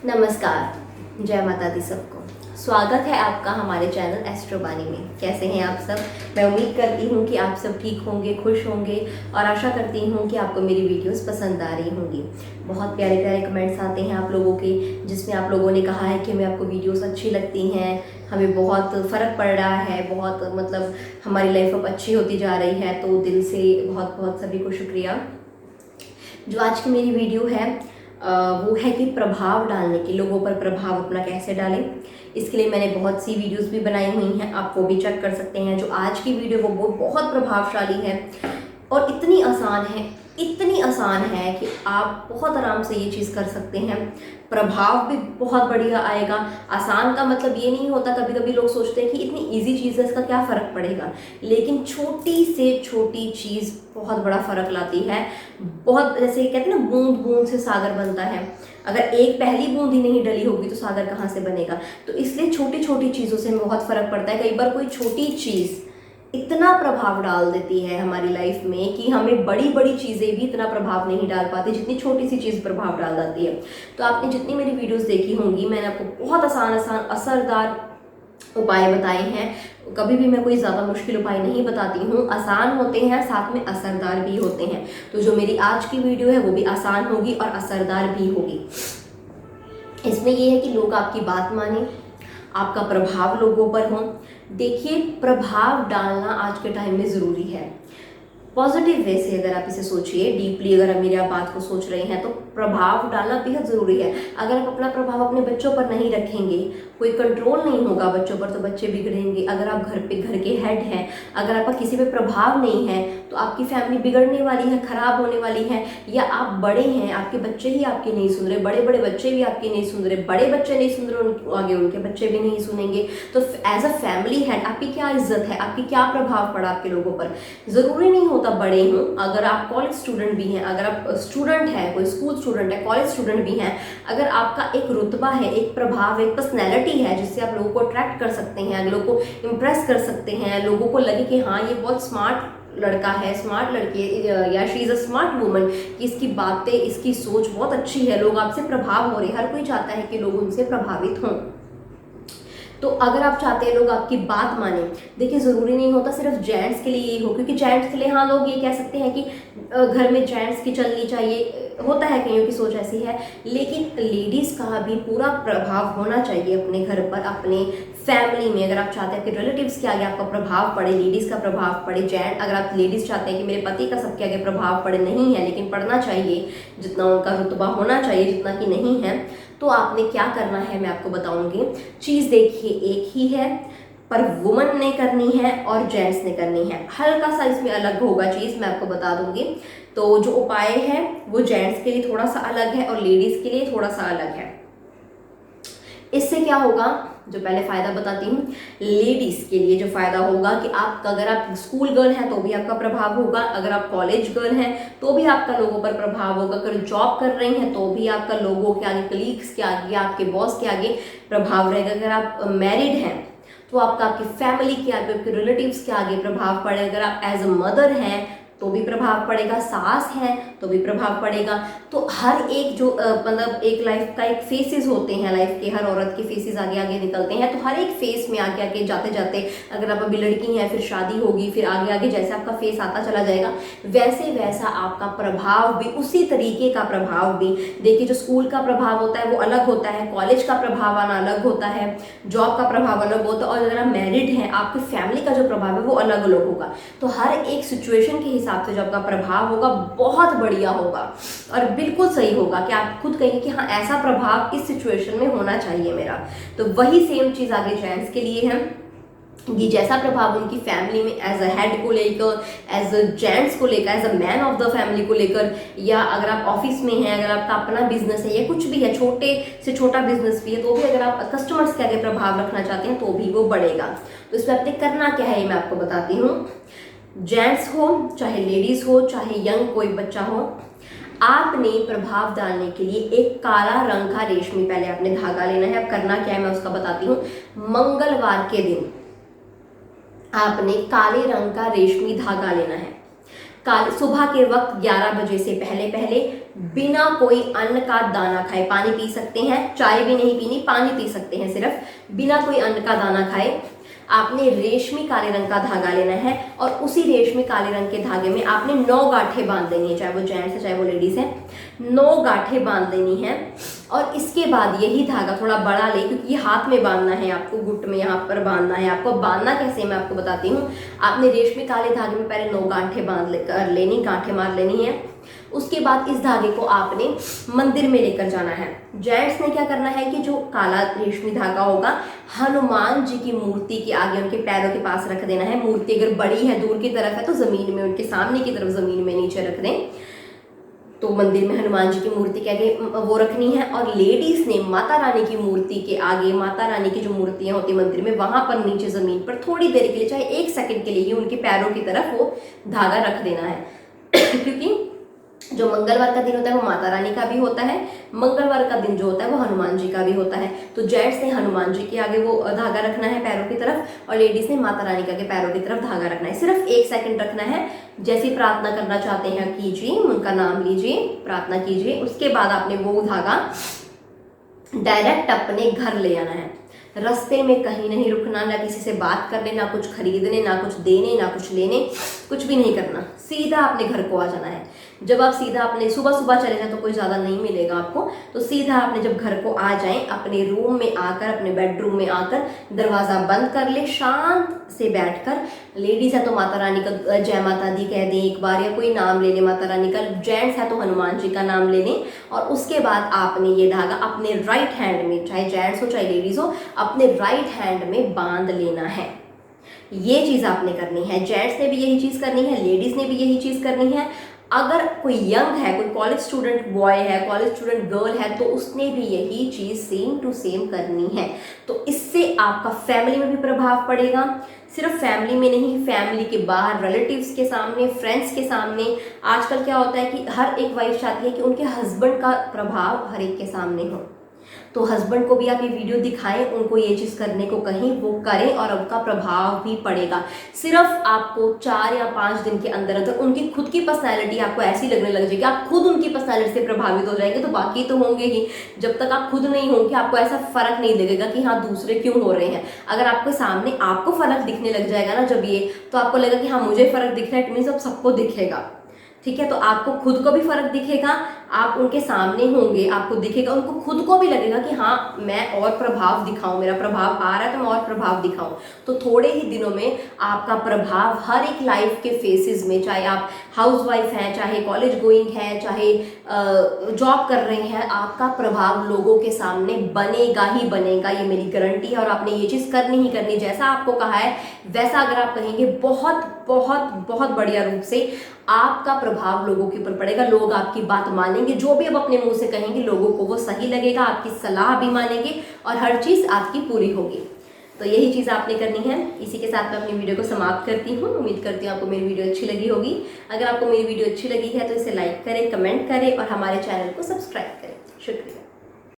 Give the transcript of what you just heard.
नमस्कार, जय माता दी सबको। स्वागत है आपका हमारे चैनल एस्ट्रोबानी में। कैसे हैं आप सब? मैं उम्मीद करती हूँ कि आप सब ठीक होंगे, खुश होंगे और आशा करती हूँ कि आपको मेरी वीडियोस पसंद आ रही होंगी। बहुत प्यारे प्यारे कमेंट्स आते हैं आप लोगों के, जिसमें आप लोगों ने कहा है कि हमें आपको वीडियोस अच्छी लगती हैं, हमें बहुत फ़र्क पड़ रहा है, बहुत मतलब हमारी लाइफ अब अच्छी होती जा रही है। तो दिल से बहुत बहुत सभी को शुक्रिया। जो आज की मेरी वीडियो है वो है कि प्रभाव डालने की, लोगों पर प्रभाव अपना कैसे डालें। इसके लिए मैंने बहुत सी वीडियोस भी बनाई हुई हैं, आप वो भी चेक कर सकते हैं। जो आज की वीडियो वो बहुत प्रभावशाली है और इतनी आसान है कि आप बहुत आराम से ये चीज़ कर सकते हैं। प्रभाव भी बहुत बढ़िया आएगा। आसान का मतलब ये नहीं होता, कभी कभी लोग सोचते हैं कि इतनी इजी चीज़ है, इसका क्या फ़र्क पड़ेगा, लेकिन छोटी से छोटी चीज़ बहुत बड़ा फ़र्क लाती है। बहुत जैसे कहते हैं ना, बूंद बूंद से सागर बनता है। अगर एक पहली बूंद ही नहीं डली होगी तो सागर कहाँ से बनेगा। तो इसलिए छोटी छोटी चीज़ों से बहुत फ़र्क पड़ता है। कई बार कोई छोटी चीज़ इतना प्रभाव डाल देती है हमारी लाइफ में कि हमें बड़ी बड़ी चीज़ें भी इतना प्रभाव नहीं डाल पाती जितनी छोटी सी चीज़ प्रभाव डाल जाती है। तो आपने जितनी मेरी वीडियोस देखी होंगी, मैंने आपको बहुत आसान असरदार उपाय बताए हैं। कभी भी मैं कोई ज़्यादा मुश्किल उपाय नहीं बताती हूँ। आसान होते हैं, साथ में असरदार भी होते हैं। तो जो मेरी आज की वीडियो है वो भी आसान होगी और असरदार भी होगी। इसमें यह है कि लोग आपकी बात माने, आपका प्रभाव लोगों पर हो। देखिए, प्रभाव डालना आज के टाइम में ज़रूरी है। पॉजिटिव वे से अगर आप इसे सोचिए, डीपली अगर आप मेरी बात को सोच रहे हैं, तो प्रभाव डालना बेहद ज़रूरी है। अगर आप अपना प्रभाव अपने बच्चों पर नहीं रखेंगे, कोई कंट्रोल नहीं होगा बच्चों पर, तो बच्चे बिगड़ेंगे। अगर आप घर के हेड हैं, अगर आपका किसी पे प्रभाव नहीं है, तो आपकी फैमिली बिगड़ने वाली है, ख़राब होने वाली है। या आप बड़े हैं, आपके बच्चे ही आपके नहीं सुन रहे, बड़े बड़े बच्चे भी आपके नहीं सुन रहे, बड़े बच्चे नहीं सुन रहे, आगे उनके बच्चे भी नहीं सुनेंगे। तो एज अ फैमिली हेड आपकी क्या इज्जत है, आपकी क्या प्रभाव पड़ा आपके लोगों पर। ज़रूरी नहीं होता बड़े हों, अगर आप कॉलेज स्टूडेंट भी हैं, अगर आप स्टूडेंट हैं, कोई स्कूल स्टूडेंट है, कॉलेज स्टूडेंट भी हैं, अगर आपका एक रुतबा है, एक प्रभाव, एक पर्सनैलिटी है जिससे आप लोगों को अट्रैक्ट कर सकते हैं, लोगों को इम्प्रेस कर सकते हैं, लोगों को लगे कि हाँ ये बहुत स्मार्ट लड़का है, स्मार्ट लड़की है, या she is a smart woman, कि इसकी बातें, इसकी सोच बहुत अच्छी है, लोग आपसे प्रभाव हो रहे हैं। हर कोई चाहता है कि लोग उनसे प्रभावित हों। तो अगर आप चाहते हैं लोग आपकी बात माने, देखिए ज़रूरी नहीं होता सिर्फ जेंट्स के लिए यही हो, क्योंकि जेंट्स के लिए हाँ लोग ये कह सकते हैं कि घर में जेंट्स की चलनी चाहिए, होता है, कईयों की सोच ऐसी है। लेकिन लेडीज़ का भी पूरा प्रभाव होना चाहिए अपने घर पर, अपने फैमिली में। अगर आप चाहते हैं कि रिलेटिव्स के आगे आपका प्रभाव पड़े, लेडीज़ का प्रभाव पड़े, जेंट अगर आप लेडीज़ चाहते हैं कि मेरे पति का सबके आगे प्रभाव पड़े, नहीं है लेकिन पड़ना चाहिए, जितना उनका रुतबा होना चाहिए, जितना कि नहीं है, तो आपने क्या करना है मैं आपको बताऊंगी। चीज़ देखिए एक ही है, पर वुमन ने करनी है और जेंट्स ने करनी है। हल्का सा इसमें अलग होगा चीज़, मैं आपको बता दूंगी। तो जो उपाय है वो जेंट्स के लिए थोड़ा सा अलग है और लेडीज़ के लिए थोड़ा सा अलग है। इससे क्या होगा, जो पहले फ़ायदा बताती हूँ। लेडीज़ के लिए जो फ़ायदा होगा कि आप, अगर आप स्कूल गर्ल हैं तो भी आपका प्रभाव होगा, अगर आप कॉलेज गर्ल हैं तो भी आपका लोगों पर प्रभाव होगा, अगर जॉब कर रही हैं तो भी आपका लोगों के आगे, कलीग्स के आगे, आपके बॉस के आगे प्रभाव रहेगा। अगर आप मैरिड हैं तो आपका आपकी फैमिली के आगे, आपके रिलेटिव्स के आगे प्रभाव पड़ेगा। अगर आप एज अ मदर हैं तो भी प्रभाव पड़ेगा, सास है तो भी प्रभाव पड़ेगा। तो हर एक जो मतलब एक लाइफ का एक फेसेस होते हैं, लाइफ के हर औरत के फेसेस आगे आगे निकलते हैं। तो हर एक फेस में आगे आगे जाते जाते, अगर आप अभी लड़की हैं, फिर शादी होगी, फिर आगे आगे जैसे आपका फेस आता चला जाएगा, वैसे वैसा आपका प्रभाव भी, उसी तरीके का प्रभाव भी। देखिए, जो स्कूल का प्रभाव होता है वो अलग होता है, कॉलेज का प्रभाव आना अलग होता है, जॉब का प्रभाव अलग होता है, और अगर आप मैरिड हैं, आपकी फैमिली का जो प्रभाव है वो अलग अलग होगा। तो हर एक सिचुएशन के हिसाब से जो आपका प्रभाव होगा बहुत बढ़िया होगा और बिल्कुल सही होगा, कि आप खुद कहेंगे कि हाँ ऐसा प्रभाव इस सिचुएशन में होना चाहिए मेरा। तो वही सेम चीज़ आगे जेंट्स के लिए है, कि जैसा प्रभाव उनकी फैमिली में एज अ हेड को लेकर, एज अ जेंट्स को लेकर, as a man of the family को लेकर, या अगर आप ऑफिस में हैं, अगर आपका अपना बिजनेस है या कुछ भी है, छोटे से छोटा बिजनेस भी है, तो भी अगर आप कस्टमर्स के आगे प्रभाव रखना चाहते हैं तो भी वो बढ़ेगा। तो इसमें आपने करना क्या है ये मैं आपको बताती हूँ। जेंट्स हो चाहे लेडीज हो, चाहे यंग कोई बच्चा हो, आपने प्रभाव डालने के लिए एक काला रंग का रेशमी, पहले आपने धागा लेना है। अब करना क्या है मैं उसका बताती हूँ। मंगलवार के दिन आपने काले रंग का रेशमी धागा लेना है। सुबह के वक्त 11 बजे से पहले पहले बिना कोई अन्न का दाना खाए, पानी पी सकते हैं, चाय भी नहीं पीनी, पानी पी सकते हैं सिर्फ, बिना कोई अन्न का दाना खाए आपने रेशमी काले रंग का धागा लेना है और उसी रेशमी काले रंग के धागे में आपने 9 गांठें बांध देनी है, चाहे वो जेंट्स है चाहे वो लेडीज है, 9 गांठें बांध देनी है। और इसके बाद यही धागा थोड़ा बड़ा ले, क्योंकि ये हाथ में बांधना है आपको, गुट में यहाँ पर बांधना है आपको। बांधना कैसे मैं आपको बताती हूँ। आपने रेशमी काले धागे में पहले 9 गांठें बांध कर लेनी, गांठें मार लेनी है। उसके बाद इस धागे को आपने मंदिर में लेकर जाना है। जेंट्स ने क्या करना है कि जो काला रेशमी धागा होगा हनुमान जी की मूर्ति के आगे उनके पैरों के पास रख देना है। मूर्ति अगर बड़ी है, दूर की तरफ है, तो जमीन में, उनके सामने की तरफ जमीन में नीचे रख दें। तो मंदिर में हनुमान जी की मूर्ति के आगे वो रखनी है। और लेडीज ने माता रानी की मूर्ति के आगे, माता रानी की जो मूर्तियां होती है मंदिर में, वहां पर नीचे जमीन पर थोड़ी देर के लिए, चाहे 1 सेकंड के लिए ही, उनके पैरों की तरफ वो धागा रख देना है। क्योंकि जो मंगलवार का दिन होता है वो माता रानी का भी होता है, मंगलवार का दिन जो होता है वो हनुमान जी का भी होता है। तो जेंट्स ने हनुमान जी के आगे वो धागा रखना है पैरों की तरफ, और लेडीज ने माता रानी के आगे पैरों की तरफ धागा रखना है। सिर्फ 1 सेकंड रखना है। जैसी प्रार्थना करना चाहते हैं कीजिए, उनका नाम लीजिए, प्रार्थना कीजिए। उसके बाद आपने वो धागा डायरेक्ट अपने घर ले आना है। रास्ते में कहीं नहीं रुकना, ना किसी से बात करने, ना कुछ खरीदने, ना कुछ देने, ना कुछ लेने, कुछ भी नहीं करना। सीधा अपने घर को आ जाना है। जब आप सीधा अपने सुबह सुबह चले जाएं तो कोई ज़्यादा नहीं मिलेगा आपको, तो सीधा आपने जब घर को आ जाएं, अपने रूम में आकर, अपने बेडरूम में आकर दरवाज़ा बंद कर ले, शांत से बैठकर, लेडीज़ है तो माता रानी का जय माता दी कह दें एक बार, या कोई नाम ले लें माता रानी का, जेंट्स है तो हनुमान जी का नाम ले लें। और उसके बाद आपने ये धागा अपने राइट हैंड में, चाहे जेंट्स हो चाहे लेडीज़ हो, अपने राइट हैंड में बांध लेना है। ये चीज़ आपने करनी है। जेंट्स ने भी यही चीज़ करनी है, लेडीज़ ने भी यही चीज़ करनी है। अगर कोई यंग है, कोई कॉलेज स्टूडेंट बॉय है, कॉलेज स्टूडेंट गर्ल है, तो उसने भी यही चीज़ सेम टू सेम करनी है। तो इससे आपका फैमिली में भी प्रभाव पड़ेगा। सिर्फ फैमिली में नहीं, फैमिली के बाहर, रिलेटिव्स के सामने, फ्रेंड्स के सामने। आजकल क्या होता है कि हर एक वाइफ चाहती है कि उनके हस्बैंड का प्रभाव हर एक के सामने हो। तो हस्बैंड को भी आप ये वीडियो दिखाएं, उनको ये चीज़ करने को कहीं, वो करें और उनका प्रभाव भी पड़ेगा। सिर्फ आपको 4 या 5 दिन के अंदर अंदर उनकी खुद की पर्सनैलिटी आपको ऐसी लगने लग जाएगी, आप खुद उनकी पर्सनैलिटी से प्रभावित हो जाएंगे। तो बाकी तो होंगे ही, जब तक आप खुद नहीं होंगे आपको ऐसा फर्क नहीं लगेगा कि हाँ दूसरे क्यों हो रहे हैं। अगर आपके सामने आपको फर्क दिखने लग जाएगा ना जब ये, तो आपको लगेगा कि हाँ मुझे फर्क दिख रहा है, इट मीन्स अब सबको दिखेगा। ठीक है, तो आपको खुद को भी फर्क दिखेगा, आप उनके सामने होंगे, आपको दिखेगा, उनको खुद को भी लगेगा कि हाँ मैं और प्रभाव दिखाऊं, मेरा प्रभाव आ रहा है तो मैं और प्रभाव दिखाऊं। तो थोड़े ही दिनों में आपका प्रभाव हर एक लाइफ के फेसेस में, चाहे आप हाउसवाइफ हैं, चाहे कॉलेज गोइंग हैं, चाहे जॉब कर रहे हैं, आपका प्रभाव लोगों के सामने बनेगा ही बनेगा, ये मेरी गारंटी है। और आपने ये चीज़ करनी ही करनी, जैसा आपको कहा है वैसा अगर आप कहेंगे, बहुत बहुत बहुत बढ़िया रूप से आपका प्रभाव लोगों के ऊपर पड़ेगा। लोग आपकी बात मानेंगे, जो भी आप अपने मुंह से कहेंगे लोगों को वो सही लगेगा, आपकी सलाह भी मानेंगे और हर चीज़ आपकी पूरी होगी। तो यही चीज़ आपने करनी है। इसी के साथ मैं अपनी वीडियो को समाप्त करती हूँ। उम्मीद करती हूँ आपको मेरी वीडियो अच्छी लगी होगी। अगर आपको मेरी वीडियो अच्छी लगी है तो इसे लाइक करें, कमेंट करें और हमारे चैनल को सब्सक्राइब करें। शुक्रिया।